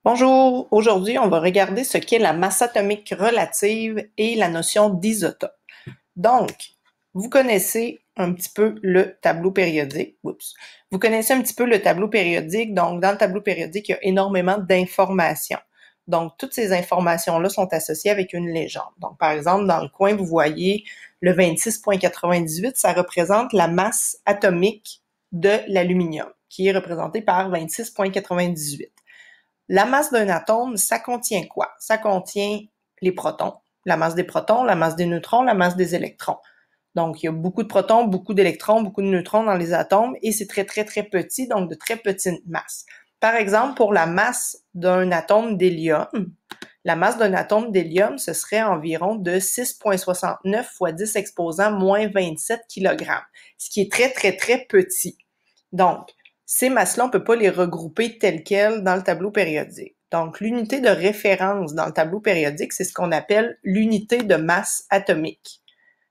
Bonjour, aujourd'hui on va regarder ce qu'est la masse atomique relative et la notion d'isotope. Donc, vous connaissez un petit peu le tableau périodique. Oups. Vous connaissez un petit peu le tableau périodique. Donc, dans le tableau périodique, il y a énormément d'informations. Donc, toutes ces informations-là sont associées avec une légende. Donc, par exemple, dans le coin, vous voyez le 26,98, ça représente la masse atomique de l'aluminium, qui est représentée par 26,98. La masse d'un atome, ça contient quoi? Ça contient les protons, la masse des protons, la masse des neutrons, la masse des électrons. Donc, il y a beaucoup de protons, beaucoup d'électrons, beaucoup de neutrons dans les atomes et c'est très, très, très petit, donc de très petites masses. Par exemple, pour la masse d'un atome d'hélium, la masse d'un atome d'hélium, ce serait environ de 6,69 fois 10 exposant moins 27 kg, ce qui est très, très, très petit. Donc, ces masses-là, on ne peut pas les regrouper telles quelles dans le tableau périodique. Donc, l'unité de référence dans le tableau périodique, c'est ce qu'on appelle l'unité de masse atomique.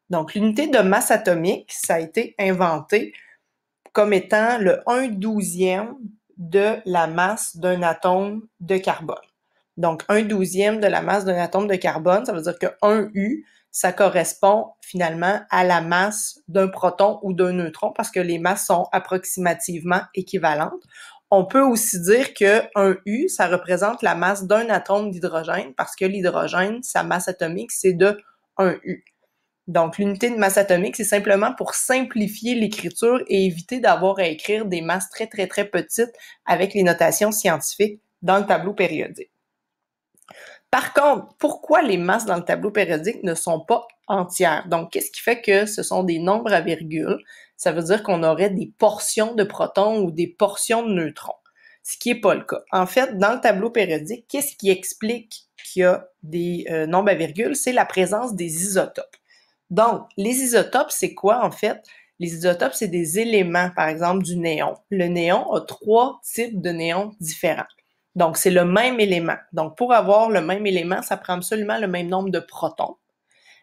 Donc, l'unité de masse atomique, ça a été inventé comme étant le 1/12e de la masse d'un atome de carbone. Donc, 1/12e de la masse d'un atome de carbone, ça veut dire que 1U, ça correspond finalement à la masse d'un proton ou d'un neutron parce que les masses sont approximativement équivalentes. On peut aussi dire que 1U, ça représente la masse d'un atome d'hydrogène parce que l'hydrogène, sa masse atomique, c'est de 1U. Donc, l'unité de masse atomique, c'est simplement pour simplifier l'écriture et éviter d'avoir à écrire des masses très, très, très petites avec les notations scientifiques dans le tableau périodique. Par contre, pourquoi les masses dans le tableau périodique ne sont pas entières? Donc, qu'est-ce qui fait que ce sont des nombres à virgule? Ça veut dire qu'on aurait des portions de protons ou des portions de neutrons, ce qui n'est pas le cas. En fait, dans le tableau périodique, qu'est-ce qui explique qu'il y a des nombres à virgule? C'est la présence des isotopes. Donc, les isotopes, c'est quoi en fait? Les isotopes, c'est des éléments, par exemple, du néon. Le néon a 3 types de néons différents. Donc, c'est le même élément. Donc, pour avoir le même élément, ça prend absolument le même nombre de protons.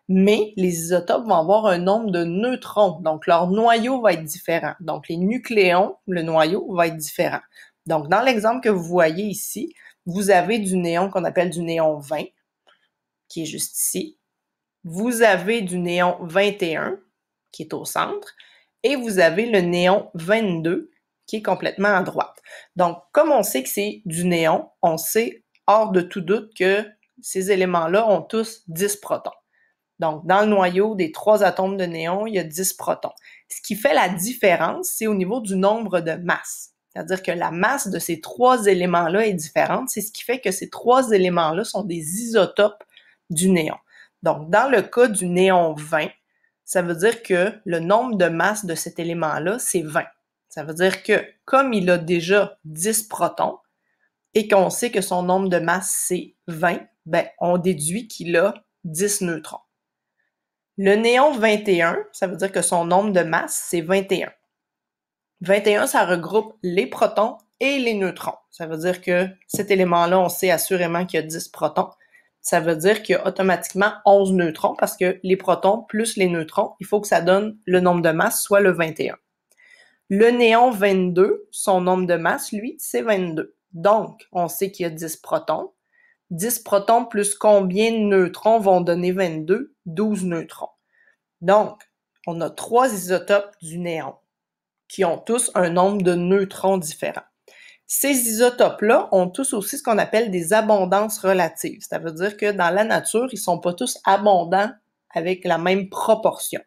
Mais les isotopes vont avoir un nombre de neutrons. Donc, leur noyau va être différent. Donc, les nucléons, le noyau va être différent. Donc, dans l'exemple que vous voyez ici, vous avez du néon qu'on appelle du néon 20, qui est juste ici. Vous avez du néon 21, qui est au centre, et vous avez le néon 22, qui est complètement à droite. Donc, comme on sait que c'est du néon, on sait hors de tout doute que ces éléments-là ont tous 10 protons. Donc, dans le noyau des 3 atomes de néon, il y a 10 protons. Ce qui fait la différence, c'est au niveau du nombre de masses. C'est-à-dire que la masse de ces 3 éléments-là est différente. C'est ce qui fait que ces 3 éléments-là sont des isotopes du néon. Donc, dans le cas du néon 20, ça veut dire que le nombre de masses de cet élément-là, c'est 20. Ça veut dire que comme il a déjà 10 protons et qu'on sait que son nombre de masses, c'est 20, ben, on déduit qu'il a 10 neutrons. Le néon 21, ça veut dire que son nombre de masses, c'est 21. 21, ça regroupe les protons et les neutrons. Ça veut dire que cet élément-là, on sait assurément qu'il y a 10 protons. Ça veut dire qu'il y a automatiquement 11 neutrons parce que les protons plus les neutrons, il faut que ça donne le nombre de masses, soit le 21. Le néon 22, son nombre de masse, lui, c'est 22. Donc, on sait qu'il y a 10 protons. 10 protons plus combien de neutrons vont donner 22? 12 neutrons. Donc, on a 3 isotopes du néon qui ont tous un nombre de neutrons différents. Ces isotopes-là ont tous aussi ce qu'on appelle des abondances relatives. Ça veut dire que dans la nature, ils ne sont pas tous abondants avec la même proportion.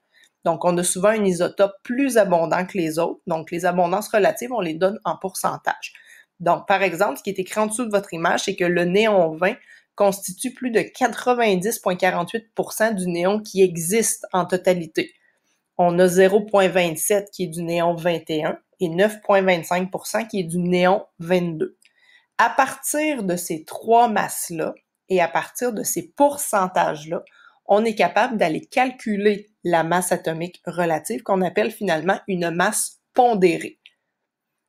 Donc, on a souvent un isotope plus abondant que les autres. Donc, les abondances relatives, on les donne en pourcentage. Donc, par exemple, ce qui est écrit en dessous de votre image, c'est que le néon 20 constitue plus de 90,48% du néon qui existe en totalité. On a 0,27 qui est du néon 21 et 9,25% qui est du néon 22. À partir de ces 3 masses-là et à partir de ces pourcentages-là, on est capable d'aller calculer la masse atomique relative qu'on appelle finalement une masse pondérée.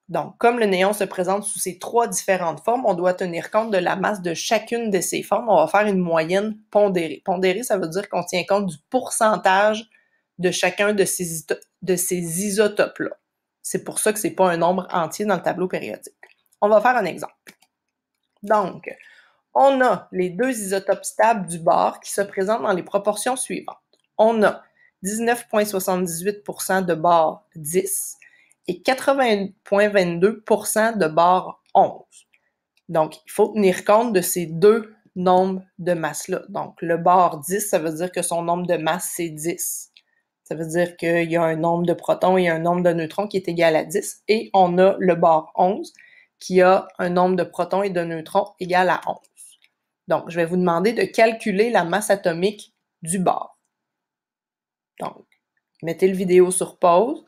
Donc, comme le néon se présente sous ces 3 différentes formes, on doit tenir compte de la masse de chacune de ces formes. On va faire une moyenne pondérée. Pondérée, ça veut dire qu'on tient compte du pourcentage de chacun de ces isotopes-là. C'est pour ça que c'est pas un nombre entier dans le tableau périodique. On va faire un exemple. Donc, on a les deux isotopes stables du bord qui se présentent dans les proportions suivantes. On a 19,78% de bord 10 et 80,22% de bord 11. Donc, il faut tenir compte de ces deux nombres de masse-là. Donc, le bord 10, ça veut dire que son nombre de masse, c'est 10. Ça veut dire qu'il y a un nombre de protons et un nombre de neutrons qui est égal à 10. Et on a le bord 11 qui a un nombre de protons et de neutrons égal à 11. Donc, je vais vous demander de calculer la masse atomique du bord. Donc, mettez le vidéo sur pause,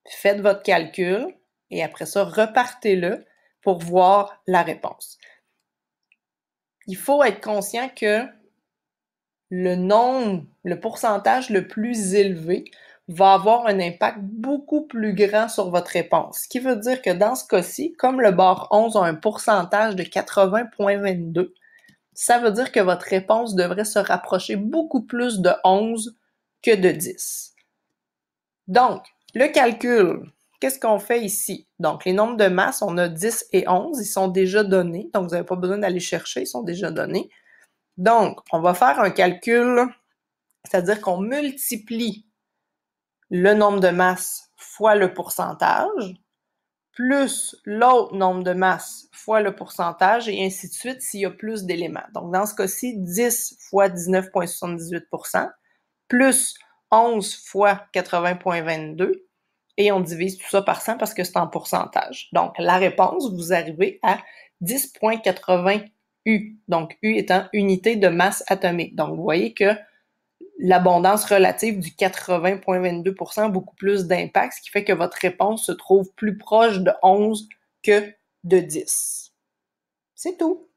faites votre calcul et après ça, repartez-le pour voir la réponse. Il faut être conscient que le pourcentage le plus élevé va avoir un impact beaucoup plus grand sur votre réponse. Ce qui veut dire que dans ce cas-ci, comme le bord 11 a un pourcentage de 80,22, ça veut dire que votre réponse devrait se rapprocher beaucoup plus de 11 que de 10. Donc, le calcul, qu'est-ce qu'on fait ici? Donc, les nombres de masse, on a 10 et 11, ils sont déjà donnés, donc vous n'avez pas besoin d'aller chercher, ils sont déjà donnés. Donc, on va faire un calcul, c'est-à-dire qu'on multiplie le nombre de masse fois le pourcentage, plus l'autre nombre de masse fois le pourcentage, et ainsi de suite s'il y a plus d'éléments. Donc, dans ce cas-ci, 10 fois 19,78%, plus 11 fois 80,22, et on divise tout ça par 100 parce que c'est en pourcentage. Donc, la réponse, vous arrivez à 10,80 U. Donc, U étant unité de masse atomique. Donc, vous voyez que l'abondance relative du 80,22% a beaucoup plus d'impact, ce qui fait que votre réponse se trouve plus proche de 11 que de 10. C'est tout.